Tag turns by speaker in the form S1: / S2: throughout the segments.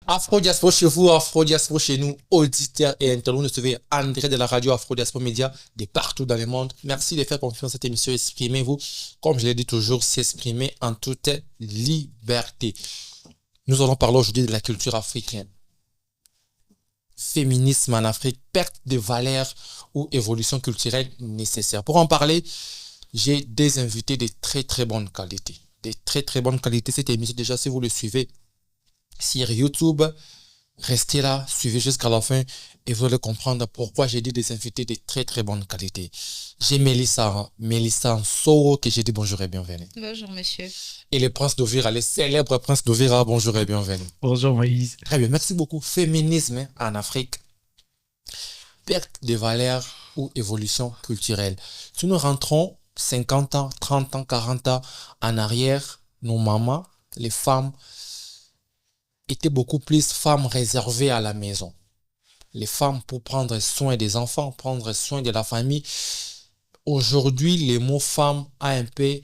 S1: Afro-Diaspora chez vous, Afro-Diaspora chez nous, auditeurs et internautes. Vous recevez André de la radio Afro-Diaspora Média de partout dans le monde. Merci de faire confiance à cette émission. Exprimez-vous, comme je l'ai dit toujours, s'exprimer en toute liberté. Nous allons parler aujourd'hui de la culture africaine. Féminisme en Afrique, perte de valeurs ou évolution culturelle nécessaire. Pour en parler, j'ai des invités de très très bonne qualité. De très très bonne qualité. Cette émission, déjà, si vous le suivez sur YouTube, restez là, suivez jusqu'à la fin et vous allez comprendre pourquoi j'ai dit des invités de très très bonne qualité. J'ai Mélissa Nsoro que j'ai dit bonjour et bienvenue.
S2: Bonjour monsieur.
S1: Et le prince d'Ovira, le célèbre prince d'Ovira, bonjour et bienvenue.
S3: Bonjour Moïse.
S1: Très bien, merci beaucoup. Féminisme en Afrique, perte de valeurs ou évolution culturelle. Si nous rentrons 50 ans, 30 ans, 40 ans en arrière, nos mamans, les femmes, étaient beaucoup plus femmes réservées à la maison. Les femmes pour prendre soin des enfants, prendre soin de la famille. Aujourd'hui, le mot femme a un peu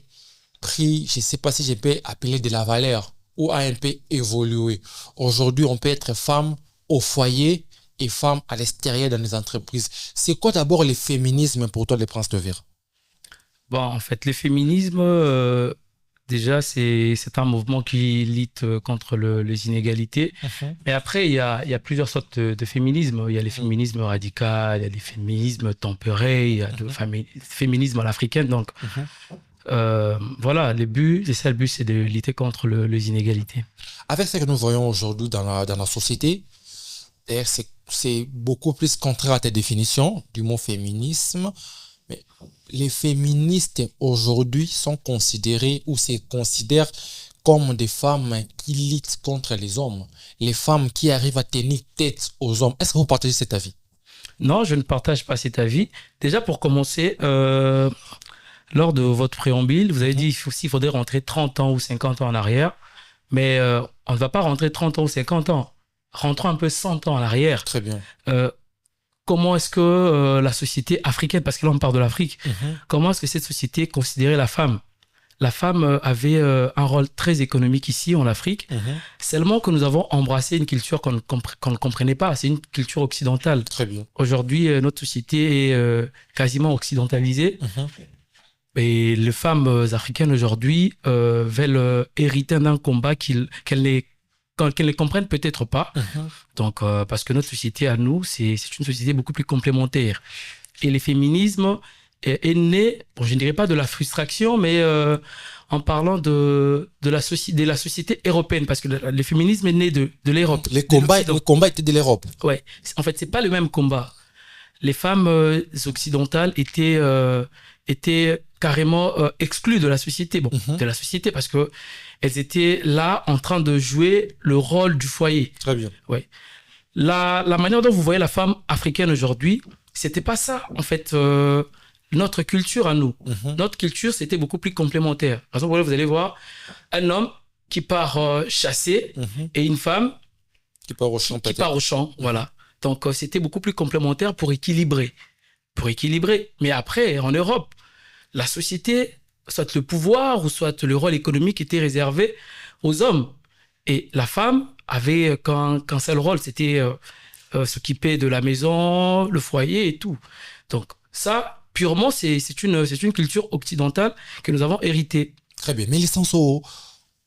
S1: pris, je ne sais pas si je peux appeler de la valeur, ou a un peu évolué. Aujourd'hui, on peut être femme au foyer et femme à l'extérieur dans les entreprises. C'est quoi d'abord le féminisme pour toi, le prince de Vire?
S3: Bon, en fait, le féminisme, déjà, c'est un mouvement qui lutte contre les inégalités. Mais après, il y a plusieurs sortes de féminisme. Il y a les féminismes radicaux, il y a les féminismes tempérés, il y a le féminisme à l'africaine. Donc, voilà, le but, c'est de lutter contre les inégalités.
S1: Avec ce que nous voyons aujourd'hui dans la société, c'est beaucoup plus contraire à ta définition du mot féminisme. Mais les féministes aujourd'hui sont considérés ou se considèrent comme des femmes qui luttent contre les hommes. Les femmes qui arrivent à tenir tête aux hommes. Est-ce que vous partagez cet avis?
S3: Non, je ne partage pas cet avis. Déjà, pour commencer, lors de votre préambule, vous avez dit qu'il faudrait rentrer 30 ans ou 50 ans en arrière. Mais on ne va pas rentrer 30 ans ou 50 ans. Rentrons un peu 100 ans en arrière. Très bien. Comment est-ce que la société africaine, parce que là on parle de l'Afrique, comment est-ce que cette société considérait la femme? La femme avait un rôle très économique ici en Afrique, seulement que nous avons embrassé une culture qu'on ne comprenait pas. C'est une culture occidentale.
S1: Très bien.
S3: Aujourd'hui, notre société est quasiment occidentalisée. Et les femmes africaines aujourd'hui veulent hériter d'un combat qu'elles ne comprennent peut-être pas. Donc, parce que notre société à nous, c'est une société beaucoup plus complémentaire. Et le féminisme est né, bon, je ne dirais pas de la frustration, mais en parlant de la société européenne, parce que le féminisme est né de l'Europe.
S1: Le combat était de l'Europe.
S3: Ouais. En fait, c'est pas le même combat. Les femmes occidentales étaient carrément exclues de la société. Bon, de la société, parce que elles étaient là en train de jouer le rôle du foyer.
S1: Très bien.
S3: Ouais. La manière dont vous voyez la femme africaine aujourd'hui, c'était pas ça, en fait, notre culture à nous. Notre culture, c'était beaucoup plus complémentaire. Par exemple, vous allez voir un homme qui part chasser et une femme
S1: qui part au champ.
S3: Qui part au champ, voilà. Donc, c'était beaucoup plus complémentaire pour équilibrer. Mais après, en Europe, la société, soit le pouvoir ou soit le rôle économique était réservé aux hommes. Et la femme avait qu'un seul rôle, c'était s'occuper de la maison, le foyer et tout. Donc ça, purement, c'est une culture occidentale que nous avons héritée.
S1: Très bien. Mais Nsoro,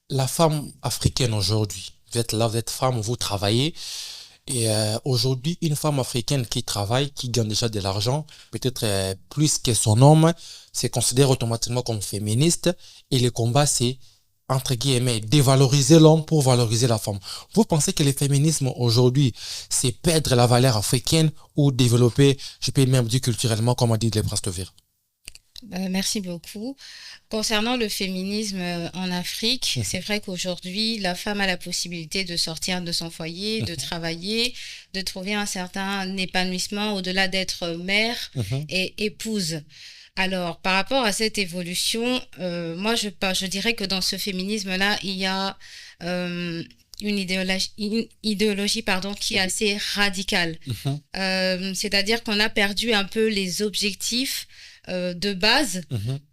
S1: la femme africaine aujourd'hui, vous êtes là, vous êtes femme, vous travaillez. Et aujourd'hui, une femme africaine qui travaille, qui gagne déjà de l'argent, peut-être plus que son homme, se considère automatiquement comme féministe. Et le combat, c'est, entre guillemets, dévaloriser l'homme pour valoriser la femme. Vous pensez que le féminisme aujourd'hui, c'est perdre la valeur africaine ou développer, je peux même dire culturellement, comme a dit le prince de Vire?
S2: Merci beaucoup. Concernant le féminisme en Afrique, c'est vrai qu'aujourd'hui, la femme a la possibilité de sortir de son foyer, de travailler, de trouver un certain épanouissement au-delà d'être mère et épouse. Alors, par rapport à cette évolution, moi, je dirais que dans ce féminisme-là, il y a une idéologie qui est assez radicale. C'est-à-dire qu'on a perdu un peu les objectifs de base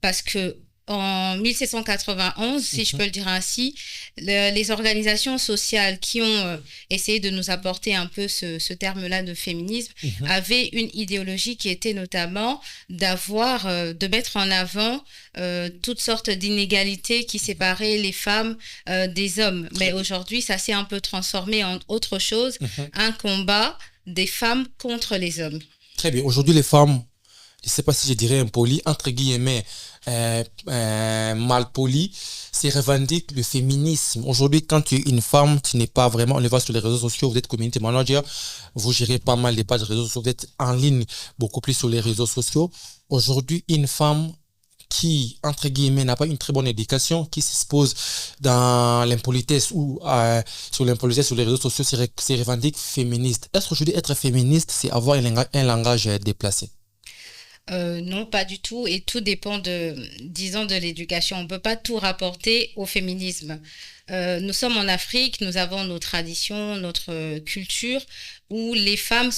S2: parce que en 1791, si je peux le dire ainsi, les organisations sociales qui ont essayé de nous apporter un peu ce terme-là de féminisme avaient une idéologie qui était notamment de mettre en avant toutes sortes d'inégalités qui séparaient les femmes des hommes. Mais aujourd'hui, ça s'est un peu transformé en autre chose, un combat des femmes contre les hommes.
S1: Très bien. Aujourd'hui, les femmes, je ne sais pas si je dirais impolies, entre guillemets, mal polies, c'est revendiquent le féminisme. Aujourd'hui, quand tu es une femme, tu n'es pas vraiment, on le voit sur les réseaux sociaux, vous êtes community manager, vous gérez pas mal les pages réseaux sociaux, vous êtes en ligne beaucoup plus sur les réseaux sociaux. Aujourd'hui, une femme qui, entre guillemets, n'a pas une très bonne éducation, qui s'expose dans l'impolitesse ou sur l'impolitesse sur les réseaux sociaux, c'est revendique féministe. Est-ce qu'aujourd'hui, être féministe, c'est avoir un langage déplacé?
S2: Non, pas du tout. Et tout dépend disons, de l'éducation. On ne peut pas tout rapporter au féminisme. Nous sommes en Afrique, nous avons nos traditions, notre culture, où les femmes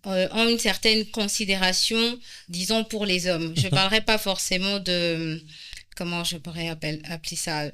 S2: ont une certaine considération, disons, pour les hommes. Je ne parlerai pas forcément comment je pourrais appeler ça,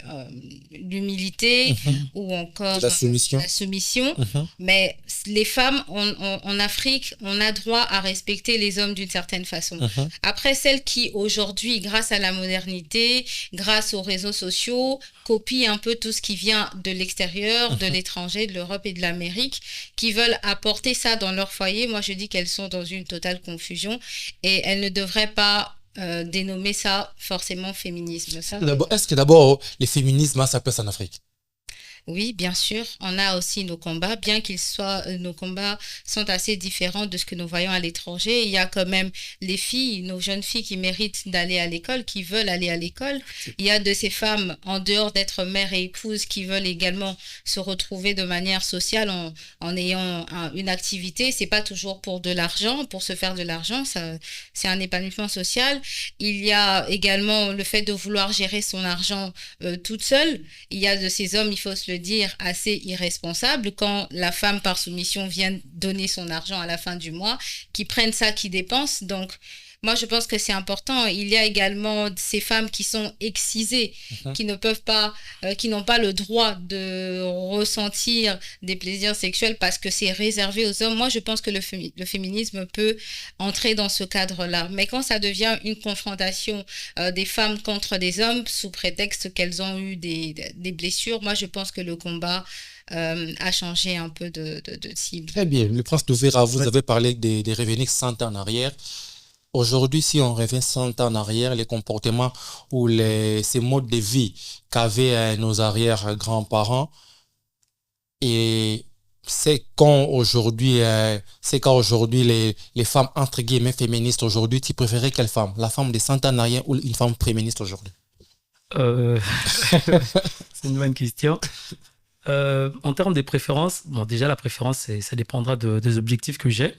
S2: l'humilité ou encore
S1: la soumission.
S2: La soumission. Mais les femmes en Afrique, on a droit à respecter les hommes d'une certaine façon. Après, celles qui aujourd'hui, grâce à la modernité, grâce aux réseaux sociaux, copient un peu tout ce qui vient de l'extérieur, de l'étranger, de l'Europe et de l'Amérique, qui veulent apporter ça dans leur foyer, moi je dis qu'elles sont dans une totale confusion et elles ne devraient pas dénommer ça forcément féminisme.
S1: Est-ce que d'abord, le féminisme a sa place en Afrique?
S2: Oui, bien sûr, on a aussi nos combats, bien nos combats sont assez différents de ce que nous voyons à l'étranger. Il y a quand même les filles, nos jeunes filles qui méritent d'aller à l'école, qui veulent aller à l'école. Il y a de ces femmes, en dehors d'être mères et épouses, qui veulent également se retrouver de manière sociale en ayant une activité. C'est pas toujours pour de l'argent, pour se faire de l'argent, c'est un épanouissement social. Il y a également le fait de vouloir gérer son argent toute seule. Il y a de ces hommes, il faut se le dire, assez irresponsable quand la femme par soumission vient donner son argent à la fin du mois, qui prennent ça, qui dépensent. Donc moi je pense que c'est important. Il y a également ces femmes qui sont excisées, qui ne peuvent pas, qui n'ont pas le droit de ressentir des plaisirs sexuels parce que c'est réservé aux hommes. Moi je pense que le féminisme peut entrer dans ce cadre-là. Mais quand ça devient une confrontation des femmes contre des hommes sous prétexte qu'elles ont eu des blessures, moi je pense que le combat a changé un peu de cible.
S1: Très bien. Le prince de Vera, vous avez parlé des revenus 100 ans en arrière. Aujourd'hui, si on revient 100 ans en arrière, les comportements ou ces modes de vie qu'avaient nos arrière-grands-parents, et c'est quand aujourd'hui les femmes, entre guillemets, féministes aujourd'hui, tu préférais quelle femme? La femme de 100 ans en arrière ou une femme féministe aujourd'hui?
S3: C'est une bonne question. En termes de préférences, bon, déjà la préférence, ça dépendra des objectifs que j'ai.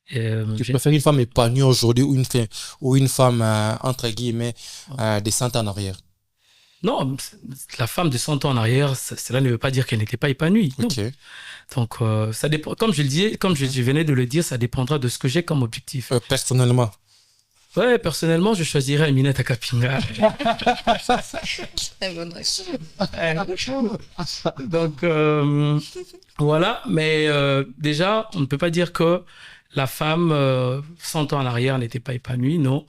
S1: Tu préfères une femme épanouie aujourd'hui ou une femme, entre guillemets, de 100 ans en arrière?
S3: Non, la femme de 100 ans en arrière, cela ne veut pas dire qu'elle n'était pas épanouie.
S1: Okay.
S3: Donc, ça dépend. Comme je le disais, comme je venais de le dire, ça dépendra de ce que j'ai comme objectif.
S1: Personnellement?
S3: Ouais, personnellement, je choisirais Aminata Kapinga.
S2: Très bonne réponse.
S3: Donc, voilà. Mais déjà, on ne peut pas dire que la femme, 100 ans en arrière, n'était pas épanouie, non.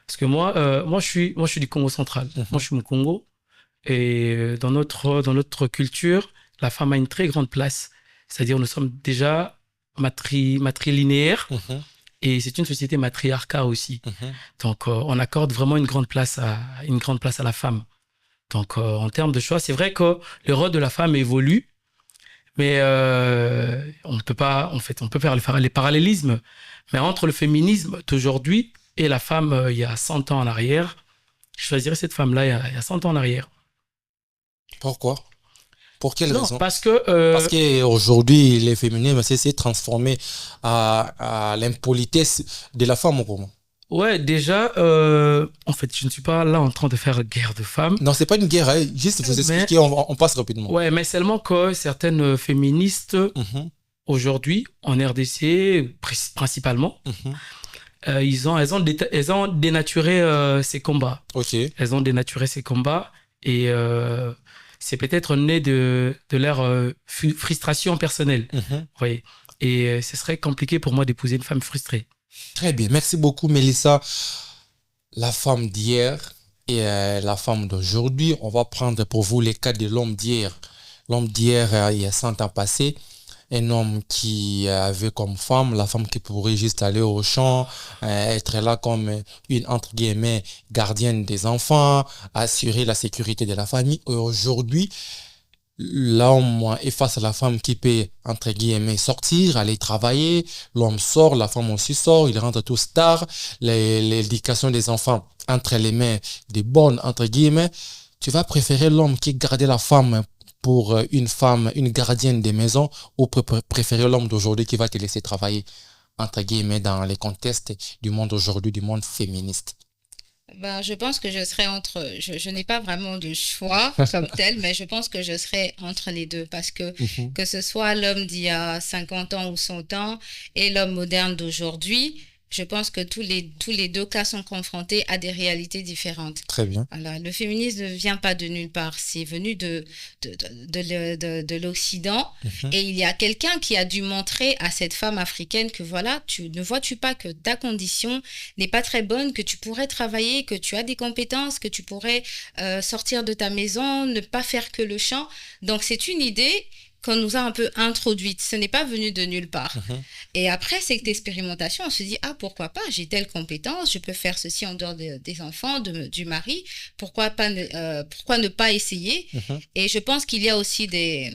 S3: Parce que moi, je suis du Congo central. Moi, je suis au Congo. Et dans notre culture, la femme a une très grande place. C'est-à-dire, nous sommes déjà matrilinéaires. Et c'est une société matriarcale aussi. Donc, on accorde vraiment une grande place à la femme. Donc, en termes de choix, c'est vrai que le rôle de la femme évolue. Mais on peut faire les parallélismes. Mais entre le féminisme d'aujourd'hui et la femme il y a 100 ans en arrière, je choisirais cette femme-là il y a 100 ans en arrière.
S1: Pourquoi? Pour quelle raison?
S3: Parce
S1: qu'aujourd'hui, les féminismes s'est transformé à l'impolitesse de la femme pour moi.
S3: Ouais, déjà, en fait, je ne suis pas là en train de faire guerre de femmes.
S1: Non, c'est pas une guerre, hein. Juste vous expliquer, on passe rapidement.
S3: Ouais, mais seulement que certaines féministes, aujourd'hui, en RDC principalement, elles ont dénaturé ces combats.
S1: Ok.
S3: Elles ont dénaturé ces combats et c'est peut-être né de leur frustration personnelle.
S1: Mhm.
S3: Oui. Et ce serait compliqué pour moi d'épouser une femme frustrée.
S1: Très bien. Merci beaucoup, Mélissa. La femme d'hier et la femme d'aujourd'hui. On va prendre pour vous les cas de l'homme d'hier. L'homme d'hier, il y a 100 ans passés, un homme qui avait comme femme, la femme qui pourrait juste aller au champ, être là comme une, entre guillemets, gardienne des enfants, assurer la sécurité de la famille. Et aujourd'hui, l'homme est face à la femme qui peut, entre guillemets, sortir, aller travailler. L'homme sort, la femme aussi sort, ils rentrent tous tard. L'éducation des enfants entre les mains des bonnes, entre guillemets. Tu vas préférer l'homme qui gardait la femme pour une femme, une gardienne des maisons, ou préférer l'homme d'aujourd'hui qui va te laisser travailler, entre guillemets, dans les contextes du monde aujourd'hui, du monde féministe?
S2: Ben, je pense que je serais je n'ai pas vraiment de choix comme tel, mais je pense que je serais entre les deux parce que ce soit l'homme d'il y a 50 ans ou 100 ans et l'homme moderne d'aujourd'hui, je pense que tous les deux cas sont confrontés à des réalités différentes.
S1: Très bien.
S2: Voilà. Le féminisme ne vient pas de nulle part, c'est venu de l'Occident et il y a quelqu'un qui a dû montrer à cette femme africaine que voilà, ne vois-tu pas que ta condition n'est pas très bonne, que tu pourrais travailler, que tu as des compétences, que tu pourrais sortir de ta maison, ne pas faire que le champ. Donc c'est une idée qu'on nous a un peu introduite. Ce n'est pas venu de nulle part. Et après cette expérimentation, on se dit, ah, pourquoi pas, j'ai telle compétence, je peux faire ceci en dehors des enfants, du mari, pourquoi ne pas essayer? Et je pense qu'il y a aussi des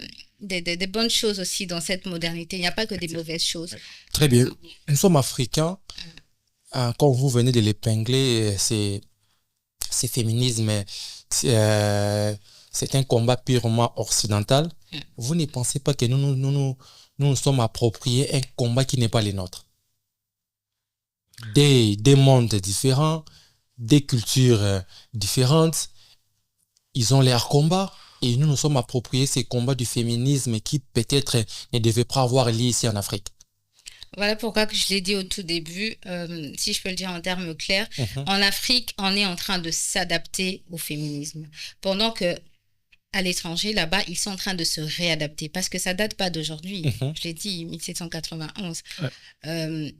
S2: bonnes choses aussi dans cette modernité. Il n'y a pas que des mauvaises choses.
S1: Très bien. Nous sommes africains. Quand vous venez de l'épingler, c'est féminisme. C'est un combat purement occidental. Vous ne pensez pas que nous sommes appropriés un combat qui n'est pas le nôtre? Des mondes différents, des cultures différentes, ils ont leur combat et nous sommes appropriés ces combats du féminisme qui peut-être ne devaient pas avoir lieu ici en Afrique.
S2: Voilà pourquoi que je l'ai dit au tout début, si je peux le dire en termes clairs, en Afrique, on est en train de s'adapter au féminisme. Pendant que à l'étranger, là-bas, ils sont en train de se réadapter parce que ça date pas d'aujourd'hui. Je l'ai dit, 1791. Ouais.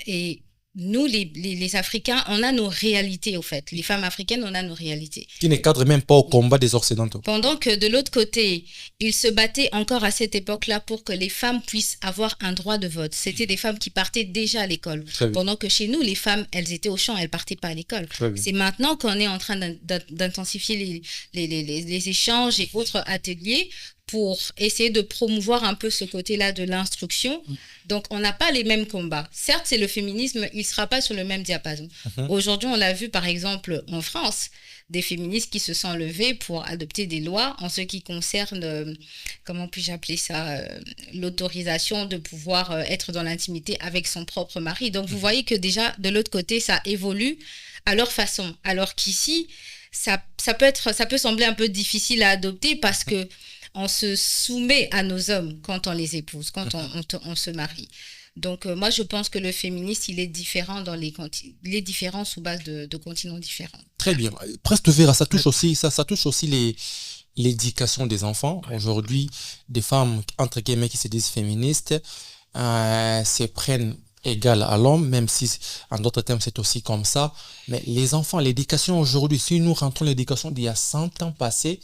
S2: Et nous, les Africains, on a nos réalités, au fait. Les femmes africaines, on a nos réalités.
S1: Qui ne cadrent même pas au combat des Occidentaux.
S2: Pendant que de l'autre côté, ils se battaient encore à cette époque-là pour que les femmes puissent avoir un droit de vote. C'était des femmes qui partaient déjà à l'école. Pendant que chez nous, les femmes, elles étaient au champ, elles partaient pas à l'école. C'est maintenant qu'on est en train d'intensifier les échanges et autres ateliers pour essayer de promouvoir un peu ce côté-là de l'instruction. Donc, on n'a pas les mêmes combats. Certes, c'est le féminisme, il ne sera pas sur le même diapason. Aujourd'hui, on l'a vu, par exemple, en France, des féministes qui se sont levées pour adopter des lois en ce qui concerne, comment puis-je appeler ça, l'autorisation de pouvoir être dans l'intimité avec son propre mari. Donc, vous voyez que déjà, de l'autre côté, ça évolue à leur façon. Alors qu'ici, ça peut sembler un peu difficile à adopter parce que on se soumet à nos hommes quand on les épouse, quand on se marie. Donc, moi, je pense que le féministe, il est différent il est différent sous base de continents différents.
S1: Très bien. Presque Vera, ça touche aussi l'éducation des enfants. Aujourd'hui, des femmes, entre guillemets, qui se disent féministes, se prennent égales à l'homme, même si, en d'autres termes, c'est aussi comme ça. Mais les enfants, l'éducation aujourd'hui, si nous rentrons l'éducation d'il y a 100 ans passés,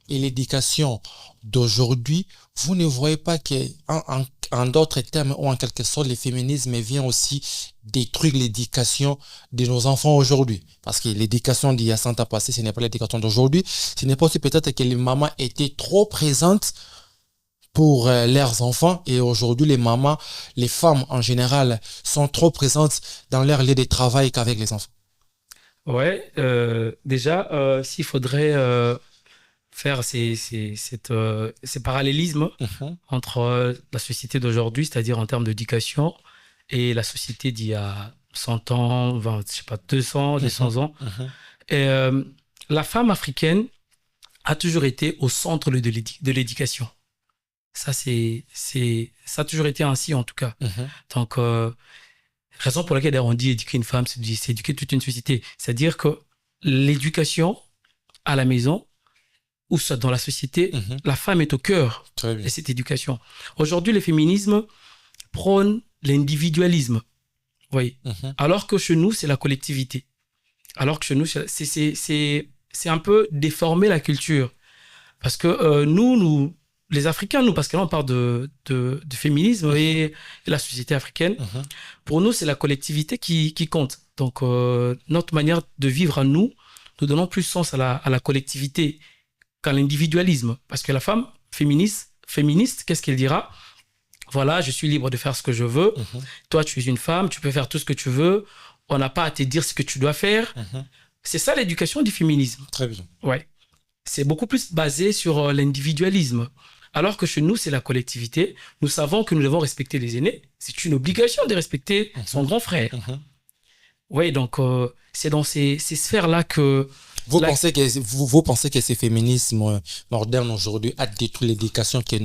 S1: et l'éducation d'aujourd'hui, vous ne voyez pas qu'en d'autres termes ou en quelque sorte, le féminisme vient aussi détruire l'éducation de nos enfants aujourd'hui. Parce que l'éducation d'il y a 100 ans passés, ce n'est pas l'éducation d'aujourd'hui. Ce n'est pas aussi peut-être que les mamans étaient trop présentes pour leurs enfants et aujourd'hui les femmes en général sont trop présentes dans leur lieu de travail qu'avec les enfants.
S3: Ouais, déjà, s'il faudrait faire ces parallélismes entre la société d'aujourd'hui, c'est-à-dire en termes d'éducation, et la société d'il y a 100 ans, 20, je sais pas, 200, 200 ans. Et, la femme africaine a toujours été au centre de l'éducation. Ça a toujours été ainsi, en tout cas. Donc, Raison pour laquelle d'ailleurs, on dit éduquer une femme, c'est éduquer toute une société. C'est-à-dire que l'éducation à la maison ou soit dans la société, la femme est au cœur de cette éducation. Aujourd'hui, le féminisme prône l'individualisme. Oui. Alors que chez nous, c'est la collectivité. Alors que chez nous, c'est un peu déformer la culture. Parce que nous, les Africains, parce que là, on parle de féminisme et la société africaine. Pour nous, c'est la collectivité qui compte. Donc, notre manière de vivre à nous donnons plus sens à la collectivité qu'à l'individualisme. Parce que la femme féministe, qu'est-ce qu'elle dira? Voilà, je suis libre de faire ce que je veux. Toi, tu es une femme, tu peux faire tout ce que tu veux. On n'a pas à te dire ce que tu dois faire. C'est ça l'éducation du féminisme.
S1: Très bien.
S3: Ouais. C'est beaucoup plus basé sur l'individualisme. Alors que chez nous, c'est la collectivité. Nous savons que nous devons respecter les aînés. C'est une obligation de respecter son grand frère. Oui, donc c'est dans ces sphères-là que...
S1: Vous pensez que ce féminisme moderne aujourd'hui a détruit l'éducation qu'il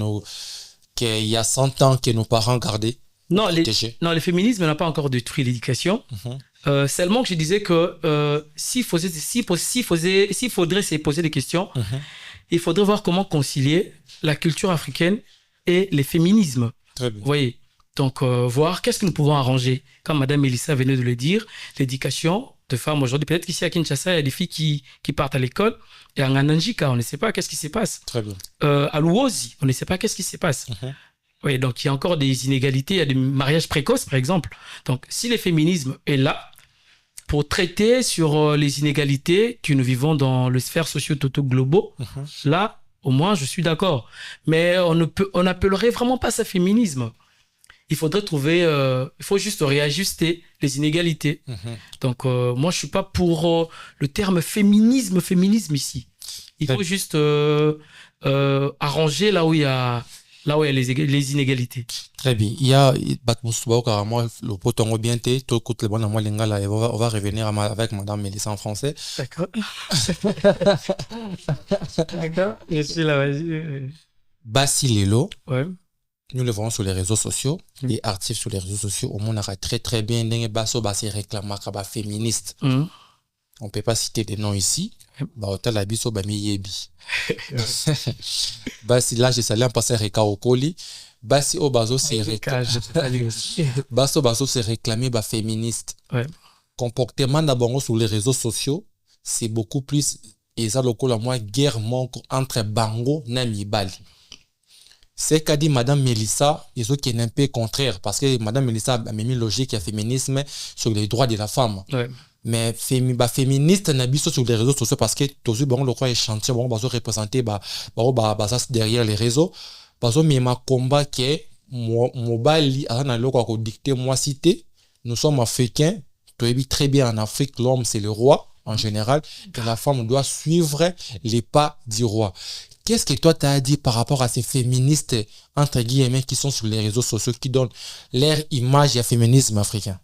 S1: y a 100 ans que nos parents gardaient?
S3: Non, le féminisme n'a pas encore détruit l'éducation. Seulement que je disais que s'il faudrait se poser des questions, il faudrait voir comment concilier la culture africaine et les féminismes.
S1: Très bien.
S3: Vous voyez? Donc, voir qu'est-ce que nous pouvons arranger. Comme Madame Mélissa venait de le dire, l'éducation de femmes aujourd'hui, peut-être qu'ici à Kinshasa, il y a des filles qui partent à l'école, et à Ngananjika, on ne sait pas qu'est-ce qui se passe.
S1: Très bien.
S3: À Luozi, on ne sait pas qu'est-ce qui se passe. Oui, donc il y a encore des inégalités, il y a des mariages précoces, par exemple. Donc, si le féminisme est là pour traiter sur les inégalités que nous vivons dans le sphère socio-toto-globaux, là, au moins, je suis d'accord. Mais on n'appellerait vraiment pas ça féminisme. Il faudrait il faut juste réajuster les inégalités. Donc, moi, je suis pas pour le terme féminisme ici. Il faut juste arranger là où il y a les inégalités.
S1: Très bien. Il y a le poton bien on va revenir avec Madame Mélissa en français.
S3: D'accord. D'accord. Je suis là, vas-y.
S1: Bassi Lelo.
S3: Ouais.
S1: Nous le voyons sur les réseaux sociaux et actifs sur les réseaux sociaux. Au monde, on a très très bien basso bassi réclame féministe. On peut pas citer des noms ici. Hôtel Abisso Bami Yebi. Bassi là, j'ai salé en passant Reka Okoli. Bassi au baso c'est baso c'est réclamé féministe. Comportement d'abord sur les réseaux sociaux, c'est beaucoup plus et ça le moins guerre manque entre Bango et Mibali. C'est qu'a dit Madame Mélissa, ils ont qui est un peu contraire parce que Madame Mélissa a mis logique et féminisme sur les droits de la femme. Mais féministe n'a pas sur les réseaux sociaux parce que tous bon le quoi est chantier bon baso représenter derrière les réseaux baso mais ma combat que mobali ana le quoi dicter moi cité nous sommes africains tu es très bien en Afrique l'homme c'est le roi en général que la femme doit suivre les pas du roi. Qu'est-ce que toi t'as dit par rapport à ces féministes entre guillemets qui sont sur les réseaux sociaux qui donnent leur image à féminisme africain?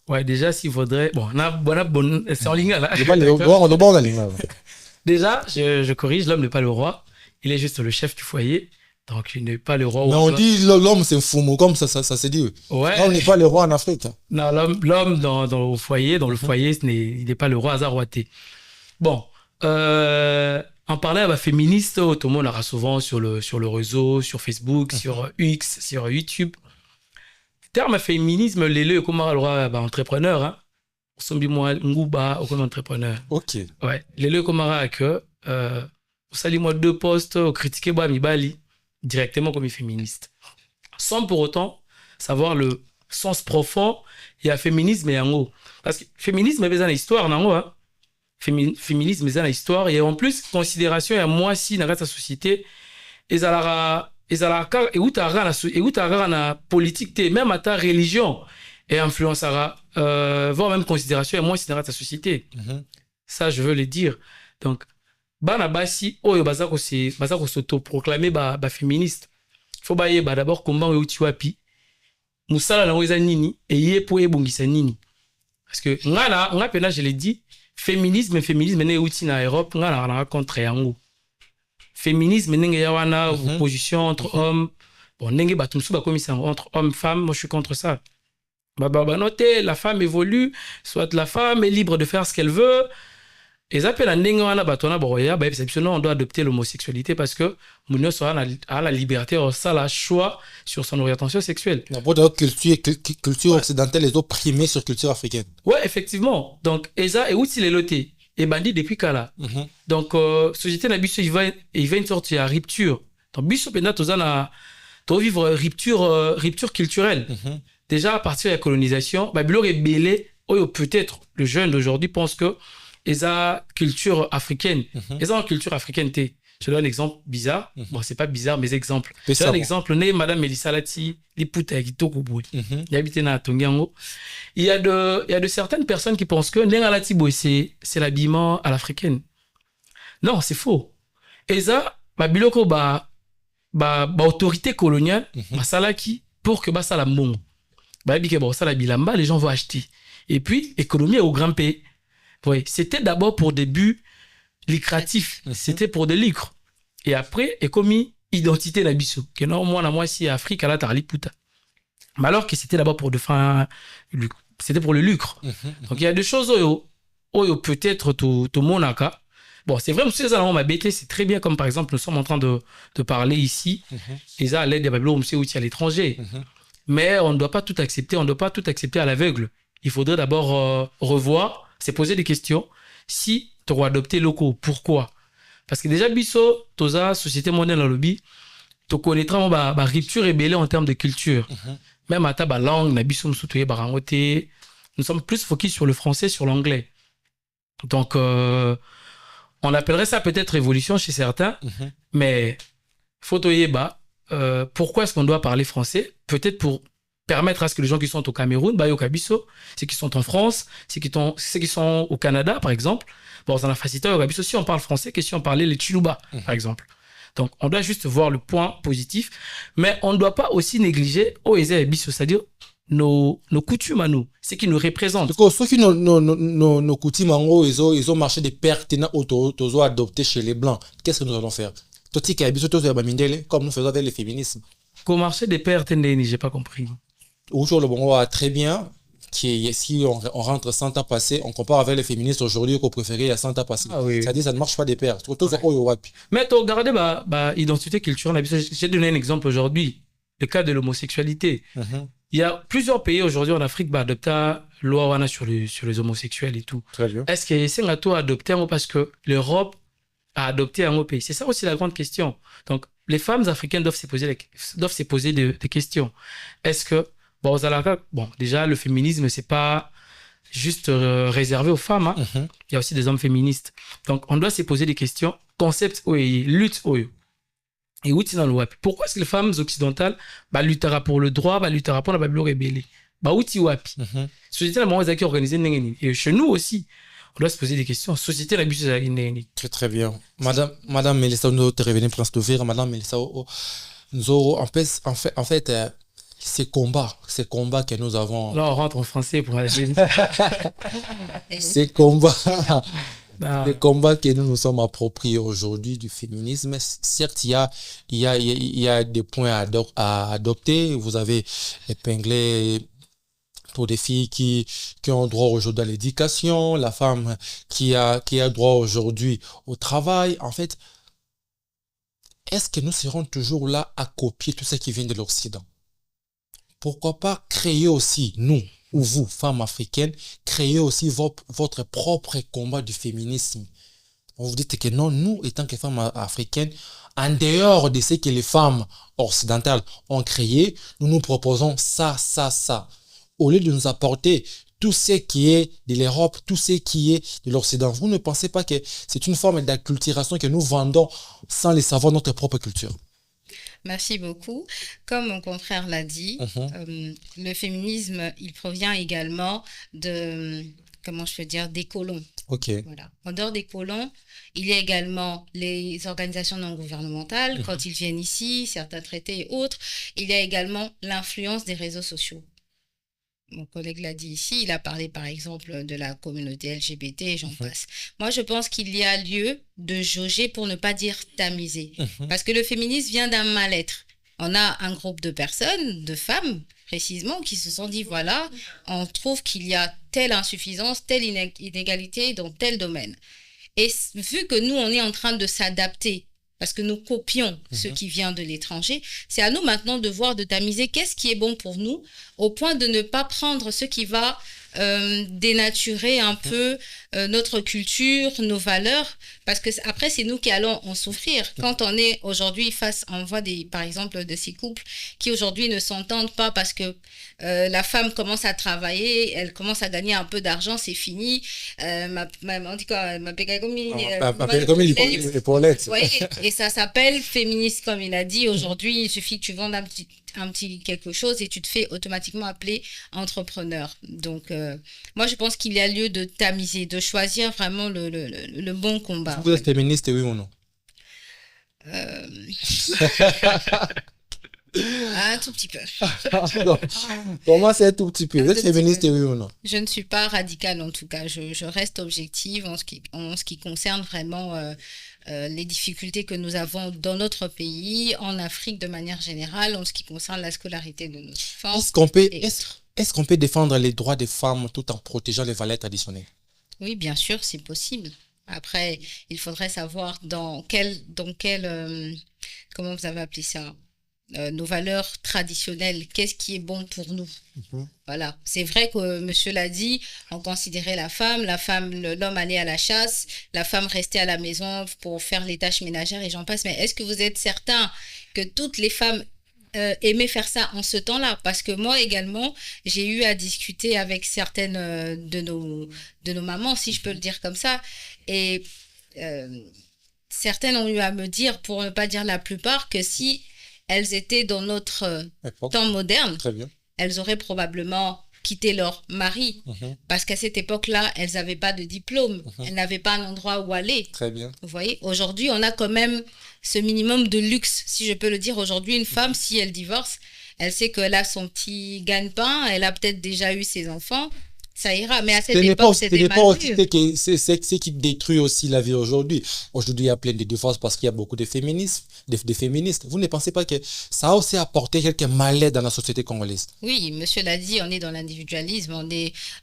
S3: Ouais, déjà, s'il faudrait... Bon, c'est en ligne, là. Déjà, je corrige, l'homme n'est pas le roi. Il est juste le chef du foyer. Donc, il n'est pas le roi.
S1: Mais on dit l'homme, c'est fou, comme ça se dit.
S3: Ouais.
S1: Là, on n'est pas le roi en Afrique.
S3: Non, l'homme dans le foyer, il n'est pas le roi hasardoité. Bon, en parlant à féministe, tout le monde aura souvent sur le réseau, sur Facebook, sur X, sur YouTube. Terme féminisme, les comme le roi entrepreneur, hein. Sombi moi ngouba comme entrepreneur.
S1: OK.
S3: Ouais, les comme que sali moi deux postes critiquer Mibali directement comme féministe. Sans pour autant savoir le sens profond il y a féminisme et en haut parce que féminisme est besoin d'histoire en haut hein. Féminisme est besoin d'histoire et en plus considération et moi si dans la société et la politique même à ta religion et influencera voire même considération et moi c'est dans ta société. Ça je veux le dire. Donc bana basi oyo bazako s'auto-proclamer féministe. Faut d'abord combat uti wapi musala na weza nini et yé po ebongisa nini. Parce que nga pena je l'ai dit féminisme ne uti na Europe nga na contre yango. Féminisme nenge ya wana opposition entre hommes bon nenge batumsu ba komisa entre hommes femmes moi je suis contre ça noter, la femme évolue, soit la femme est libre de faire ce qu'elle veut. Et ça peut on doit adopter l'homosexualité parce que mon a la liberté, ça la choix sur son orientation sexuelle.
S1: Culture occidentale est opprimée sur culture africaine.
S3: Ouais, effectivement. Donc, et ça, et où il est loté? Et bandit depuis Kala. Donc, société Nabiso, il va une sorte de rupture. Donc, Biso, tu vivre rupture culturelle. Déjà, à partir de la colonisation, Babylone est belé, peut-être le jeune d'aujourd'hui pense que la culture africaine, la culture africaine, je donne un exemple bizarre. Bon, c'est pas bizarre, mais exemple. Je donne un exemple. Madame Melissa Lati, l'ipouta qui tokoboui. Il habite na Tongiango. Il y a de certaines personnes qui pensent que c'est l'habillement à l'africaine. Non, c'est faux. Et ça, Babiloko, autorité coloniale, salaki, pour que ça la mongo. Ça la bilamba, les gens vont acheter. Et puis, économie au grand pays. Oui, c'était d'abord pour des buts lucratifs. C'était pour des lucres. Et après, économie, identité la biso. Que non, moi, si Afrique, à la tarliputa. Mais alors que c'était d'abord pour de fin, c'était pour le lucre. Donc, il y a des choses où peut-être tout monaka. Bon, c'est vrai, monsieur Zalamo m'a bêté, c'est très bien, comme par exemple, nous sommes en train de parler ici. Et ça, à l'aide des Babylons, monsieur, à l'étranger. Mais on ne doit pas tout accepter, à l'aveugle. Il faudrait d'abord revoir, se poser des questions. Si tu dois adopter locaux, pourquoi? Parce que déjà, biso, toza, société mondiale dans le lobby, tu connaîtras ma rupture rébellée en termes de culture. Même à ta langue, nous sommes plus focus sur le français, sur l'anglais. Donc, on appellerait ça peut-être évolution chez certains, mais pourquoi est-ce qu'on doit parler français? Peut-être pour permettre à ce que les gens qui sont au Cameroun, ceux qui sont en France, ceux qui sont au Canada, par exemple, bon, dans la facilité au Kabiso, si on parle français, que si on parlait les Chiluba, par exemple. Donc, on doit juste voir le point positif, mais on ne doit pas aussi négliger c'est-à-dire nos coutumes à nous, ce qui nous représente.
S1: Du coup, ceux qui nos coutumes en haut, ils ont marché des pertes, ils ont adopté chez les Blancs. Qu'est-ce que nous allons faire? Comme nous faisons avec le féminisme.
S3: Qu'au marché des pertes, j'ai pas compris.
S1: Aujourd'hui, le bon très bien. Si on rentre 100 ans passés, on compare avec les féministes aujourd'hui qu'on préférait il y a 100 ans passés. C'est-à-dire ça ne marche pas des paires.
S3: Mais tu regardez l'identité culturelle. J'ai donné un exemple aujourd'hui, le cas de l'homosexualité. Il y a plusieurs pays aujourd'hui en Afrique qui adoptent la loi sur les homosexuels et tout.
S1: Très bien.
S3: Est-ce que c'est un taux adopté parce que l'Europe a adopté un autre pays? C'est ça aussi la grande question. Donc, les femmes africaines doivent se poser des questions. Est-ce que déjà, le féminisme, c'est pas juste réservé aux femmes. Il y a aussi des hommes féministes. Donc, on doit se poser des questions. Concept, lutte, et où dans le web. Pourquoi est-ce que les femmes occidentales luttera pour le droit, luttera pour la Babylone rébellée? Où est-ce wapi? Société la moins organisée. Et chez nous aussi, on doit se poser des questions. Société la buse
S1: très très bien. Madame Melissa, nous te revenons pour s'ouvrir. Madame Melissa, nous en fait ces combats que nous avons.
S3: Là, on rentre en français pour aller.
S1: Ces combats. Les combats que nous sommes appropriés aujourd'hui du féminisme, certes, il y a des points à adopter. Vous avez épinglé pour des filles qui ont droit aujourd'hui à l'éducation, la femme qui a droit aujourd'hui au travail. En fait, est-ce que nous serons toujours là à copier tout ce qui vient de l'Occident? Pourquoi pas créer aussi, nous, ou vous, femmes africaines, créez aussi votre propre combat du féminisme. Vous dites que non, nous, étant que femmes africaines, en dehors de ce que les femmes occidentales ont créé, nous proposons ça. Au lieu de nous apporter tout ce qui est de l'Europe, tout ce qui est de l'Occident, vous ne pensez pas que c'est une forme d'acculturation que nous vendons sans les savoir notre propre culture?
S2: Merci beaucoup. Comme mon confrère l'a dit, le féminisme, il provient également des colons.
S1: Ok.
S2: Voilà. En dehors des colons, il y a également les organisations non gouvernementales. Quand ils viennent ici, certains traités et autres, il y a également l'influence des réseaux sociaux. Mon collègue l'a dit ici, il a parlé par exemple de la communauté LGBT et j'en passe. Moi, je pense qu'il y a lieu de jauger pour ne pas dire tamiser. Parce que le féminisme vient d'un mal-être. On a un groupe de personnes, de femmes, précisément, qui se sont dit, voilà, on trouve qu'il y a telle insuffisance, telle inégalité dans tel domaine. Et vu que nous, on est en train de s'adapter, parce que nous copions ce qui vient de l'étranger, c'est à nous maintenant de voir, de tamiser qu'est-ce qui est bon pour nous, au point de ne pas prendre ce qui va dénaturer un peu notre culture, nos valeurs, parce que après c'est nous qui allons en souffrir. Quand on est aujourd'hui on voit par exemple de ces couples qui aujourd'hui ne s'entendent pas parce que la femme commence à travailler, elle commence à gagner un peu d'argent, c'est fini. On dit quoi, et ça s'appelle féministe, comme il a dit. Aujourd'hui, il suffit que tu vendes un petit quelque chose et tu te fais automatiquement appeler entrepreneur. Donc, moi, je pense qu'il y a lieu de tamiser, de choisir vraiment le bon combat.
S1: Vous êtes féministe, oui ou non?
S2: Un tout petit peu.
S1: Comment c'est un tout petit peu? Vous êtes féministe, oui ou non?
S2: Je ne suis pas radicale en tout cas. Je reste objective en ce qui concerne vraiment les difficultés que nous avons dans notre pays, en Afrique de manière générale, en ce qui concerne la scolarité de nos enfants.
S1: Est-ce qu'on peut défendre les droits des femmes tout en protégeant les valeurs traditionnelles?
S2: Oui, bien sûr, c'est possible. Après, il faudrait savoir dans quel comment vous avez appelé ça? Nos valeurs traditionnelles, qu'est-ce qui est bon pour nous. Voilà, c'est vrai que monsieur l'a dit, on considérait la femme, l'homme allait à la chasse, la femme restait à la maison pour faire les tâches ménagères et j'en passe. Mais est-ce que vous êtes certain que toutes les femmes aimaient faire ça en ce temps-là? Parce que moi également, j'ai eu à discuter avec certaines de nos mamans, si je peux le dire comme ça, et certaines ont eu à me dire, pour ne pas dire la plupart, que si elles étaient dans notre temps moderne,
S1: très bien,
S2: elles auraient probablement quitté leur mari. Parce qu'à cette époque-là, elles n'avaient pas de diplôme. Elles n'avaient pas un endroit où aller.
S1: Très bien.
S2: Vous voyez, aujourd'hui, on a quand même ce minimum de luxe, si je peux le dire. Aujourd'hui, une femme, si elle divorce, elle sait qu'elle a son petit gagne-pain, elle a peut-être déjà eu ses enfants. Ça ira, mais à cette époque, c'était pas
S1: aussi ce qui détruit aussi la vie aujourd'hui. Aujourd'hui, il y a plein de divorces parce qu'il y a beaucoup de féministes. Vous ne pensez pas que ça a aussi apporté quelques malaises dans la société congolaise?
S2: Oui, monsieur l'a dit, on est dans l'individualisme,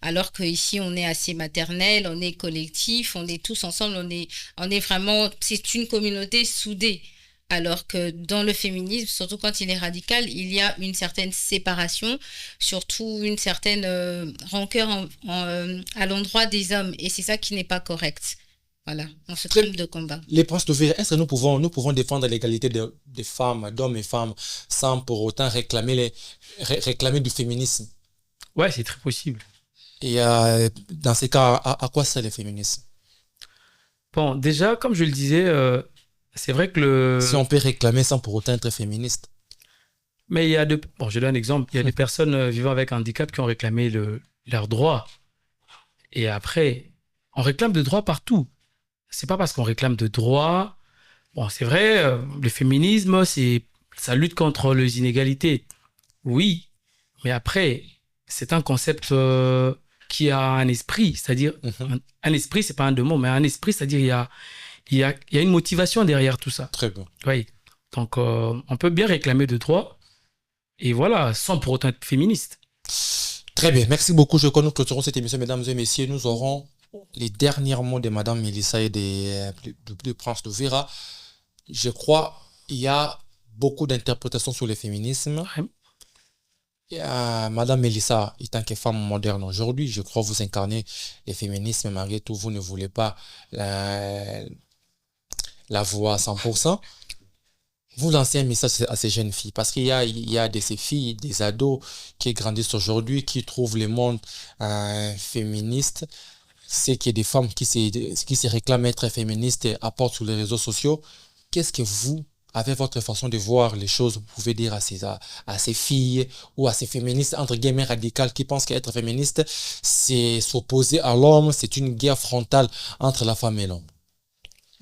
S2: alors qu'ici, on est assez maternel, on est collectif, on est tous ensemble, on est vraiment, c'est une communauté soudée. Alors que dans le féminisme, surtout quand il est radical, il y a une certaine séparation, surtout une certaine rancœur à l'endroit des hommes. Et c'est ça qui n'est pas correct. Voilà, on se trompe de combat.
S1: Les Princes de Vera, est-ce que nous pouvons défendre l'égalité des femmes, d'hommes et femmes, sans pour autant réclamer du féminisme?
S3: Ouais, c'est très possible.
S1: Et dans ces cas, à quoi sert le féminisme?
S3: Bon, déjà, comme je le disais... c'est vrai que
S1: si on peut réclamer sans pour autant être féministe.
S3: Mais il y a bon, je donne un exemple. Il y a des personnes vivant avec handicap qui ont réclamé leurs droits. Et après, on réclame de droits partout. C'est pas parce qu'on réclame de droits. Bon, c'est vrai, le féminisme, ça lutte contre les inégalités. Oui, mais après, c'est un concept qui a un esprit. C'est-à-dire, un esprit, c'est pas un deux mots, mais un esprit, c'est-à-dire il y a une motivation derrière tout ça.
S1: Très bien.
S3: Oui. Donc, on peut bien réclamer de droits et voilà, sans pour autant être féministe.
S1: Très bien. Merci beaucoup. Je crois que nous clôturons cette émission, mesdames et messieurs. Nous aurons les derniers mots de Madame Mélissa et du Prince de Vera. Je crois qu'il y a beaucoup d'interprétations sur le féminisme. Ouais. Madame Mélissa, étant que femme moderne aujourd'hui, je crois que vous incarnez le féminisme. Malgré tout, vous ne voulez pas la voix à 100%. Vous lancez un message à ces jeunes filles parce qu'il y a de ces filles, des ados qui grandissent aujourd'hui, qui trouvent le monde féministe. C'est qu'il y a des femmes qui se réclament être féministes et apportent sur les réseaux sociaux. Qu'est-ce que vous, avec votre façon de voir les choses, vous pouvez dire à ces filles ou à ces féministes, entre guillemets, radicales, qui pensent qu'être féministe, c'est s'opposer à l'homme, c'est une guerre frontale entre la femme et l'homme?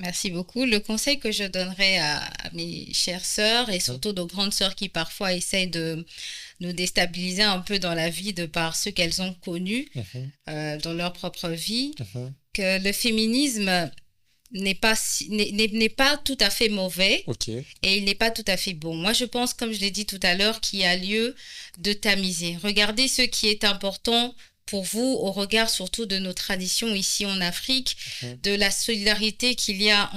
S2: Merci beaucoup. Le conseil que je donnerais à mes chères sœurs et surtout nos grandes sœurs qui parfois essayent de nous déstabiliser un peu dans la vie de par ce qu'elles ont connu dans leur propre vie, que le féminisme n'est pas tout à fait mauvais
S1: Ok.
S2: et il n'est pas tout à fait bon. Moi, je pense, comme je l'ai dit tout à l'heure, qu'il y a lieu de tamiser. Regardez ce qui est important pour vous au regard surtout de nos traditions ici en Afrique, de la solidarité qu'il y a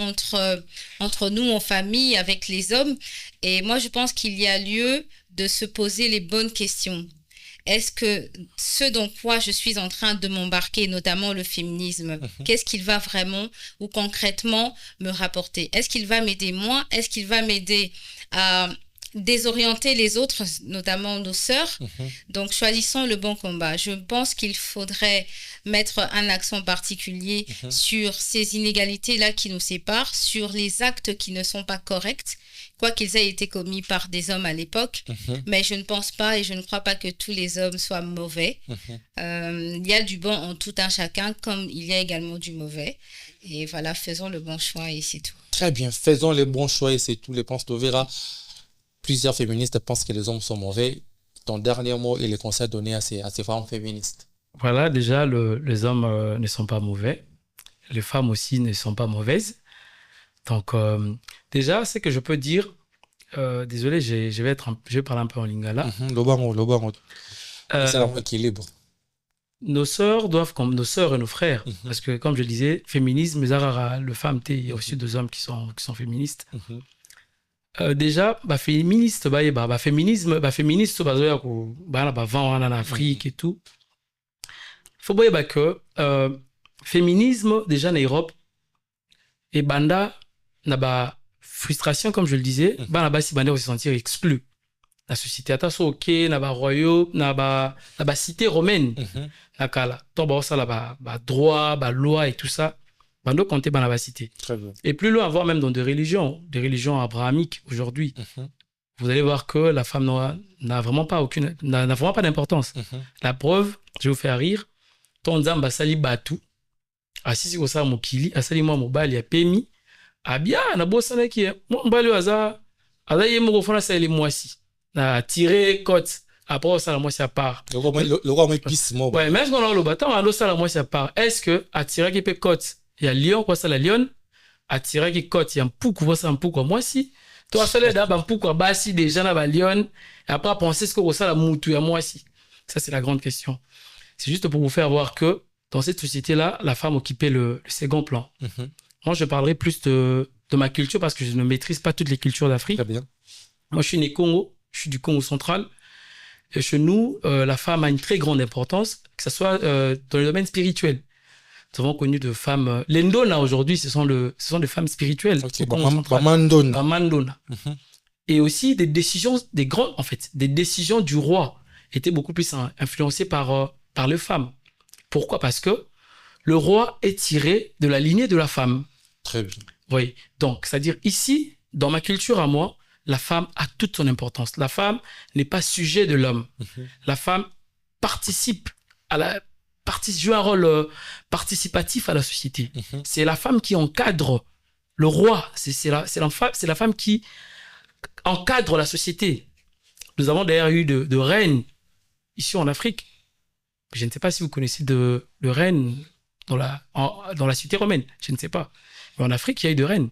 S2: entre nous en famille avec les hommes. Et moi, je pense qu'il y a lieu de se poser les bonnes questions. Est-ce que ce dans quoi je suis en train de m'embarquer, notamment le féminisme, qu'est-ce qu'il va vraiment ou concrètement me rapporter? Est-ce qu'il va m'aider moi? Est-ce qu'il va m'aider à désorienter les autres, notamment nos sœurs? Donc, choisissons le bon combat. Je pense qu'il faudrait mettre un accent particulier sur ces inégalités-là qui nous séparent, sur les actes qui ne sont pas corrects, quoi qu'ils aient été commis par des hommes à l'époque, mais je ne pense pas et je ne crois pas que tous les hommes soient mauvais. Il y a du bon en tout un chacun, comme il y a également du mauvais. Et voilà, faisons le bon choix et c'est tout.
S1: Très bien, faisons les bons choix et c'est tout. Les penses Vera. Plusieurs féministes pensent que les hommes sont mauvais. Ton dernier mot et les conseils donnés à ces femmes féministes.
S3: Voilà, déjà, les hommes ne sont pas mauvais. Les femmes aussi ne sont pas mauvaises. Donc, déjà, ce que je peux dire, désolé, je vais parler un peu en lingala.
S1: Lobango. C'est un équilibre.
S3: Nos sœurs doivent, comme nos sœurs et nos frères, parce que, comme je le disais, féminisme, le femme, il y a aussi deux hommes qui sont féministes. Déjà, féministe, féminisme, féministe, en Afrique et tout. Il faut voir que féminisme, déjà en Europe, et banda, n'a frustration, comme je le disais, si banda va se sentir exclu. La société, ok, n'a royaume, n'a cité romaine, n'a droit, loi et tout ça. Bando compter dans la cité. Et plus loin, voire même dans des religions abrahamiques aujourd'hui, vous allez voir que la femme n'a vraiment pas d'importance. La preuve, je vais vous faire rire. Ton zamba sali batu, assis au sa mokili, asali moi mobali a pemi, abia na bosana qui est mobali aza yemo fona sa ele moisi, na tiré côte. Après ça la moisi à part.
S1: Le roi me pisse moi.
S3: Ouais, mais est-ce qu'on a le bâton à l'eau ça la moisi à part? Est-ce que à tirer qui peut côte? Il y a lion, quoi ça la lion, à tirer qui côte, il y a un pouco, quoi ça un pouco, moi si. Toi, ça là, un pouco, bah si déjà na lion, et après penser ce que ça la moutou, à moi si. Ça, c'est la grande question. C'est juste pour vous faire voir que dans cette société-là, la femme occupait le second plan. Moi, je parlerai plus de ma culture parce que je ne maîtrise pas toutes les cultures d'Afrique.
S1: Très bien.
S3: Moi, je suis né Congo, je suis du Congo central. Et chez nous, la femme a une très grande importance, que ce soit dans le domaine spirituel. Nous avons connu de femmes. Les Ndona aujourd'hui, ce sont des femmes spirituelles.
S1: Okay, Mandona.
S3: Et aussi des décisions du roi étaient beaucoup plus influencées par les femmes. Pourquoi? Parce que le roi est tiré de la lignée de la femme.
S1: Très bien.
S3: Oui. Donc, c'est-à-dire ici, dans ma culture à moi, la femme a toute son importance. La femme n'est pas sujet de l'homme. La femme joue un rôle participatif à la société. C'est la femme qui encadre le roi. C'est la femme qui encadre la société. Nous avons d'ailleurs eu de reines ici en Afrique. Je ne sais pas si vous connaissez de reines dans la cité romaine. Je ne sais pas. Mais en Afrique, il y a eu de reines.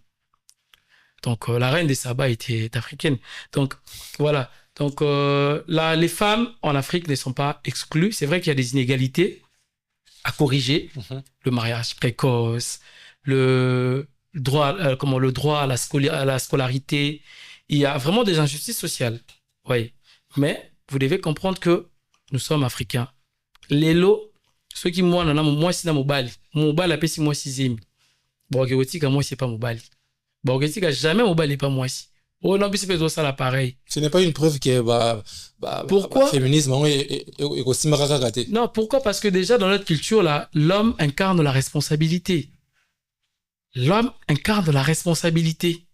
S3: Donc, la reine des Saba était africaine. Donc, voilà. Donc, les femmes en Afrique ne sont pas exclues. C'est vrai qu'il y a des inégalités à corriger. Le mariage précoce, le droit à la scolarité. Il y a vraiment des injustices sociales. Oui. Mais vous devez comprendre que nous sommes africains. Les lots, ceux qui moi c'est dans mobile. Mobile appelle si moi sixième. Bon, moi c'est pas mobile. Bon, jamais mobile n'est pas moi si. Oh non, c'est pas ça l'appareil.
S1: Ce n'est pas une preuve que
S3: pourquoi
S1: féminisme est aussi maragaté.
S3: Non, pourquoi? Parce que déjà dans notre culture là, l'homme incarne la responsabilité. L'homme incarne la responsabilité.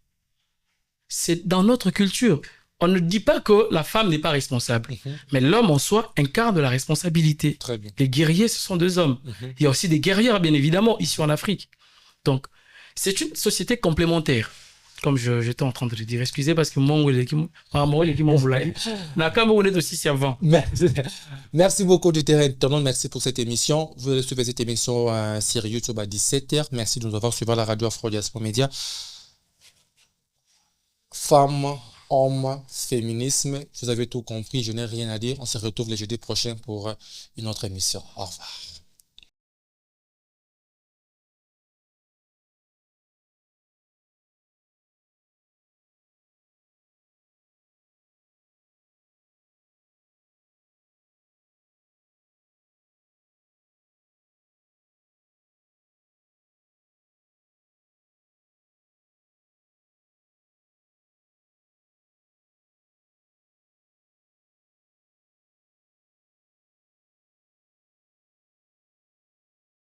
S3: C'est dans notre culture. On ne dit pas que la femme n'est pas responsable, mais l'homme en soi incarne la responsabilité.
S1: Très bien.
S3: Les guerriers, ce sont deux hommes. Il y a aussi des guerrières, bien évidemment, ici en Afrique. Donc, c'est une société complémentaire. comme j'étais en train de le dire. Excusez parce que moi, qui m'ont voulu. La Cameroun est aussi servant.
S1: Merci beaucoup du terrain internaute. Merci pour cette émission. Vous allez suivre cette émission sur YouTube à 17h. Merci de nous avoir suivi à la radio Afro Diaspora Média. Femmes, hommes, féminisme. Vous avez tout compris. Je n'ai rien à dire. On se retrouve le jeudi prochain pour une autre émission. Au revoir.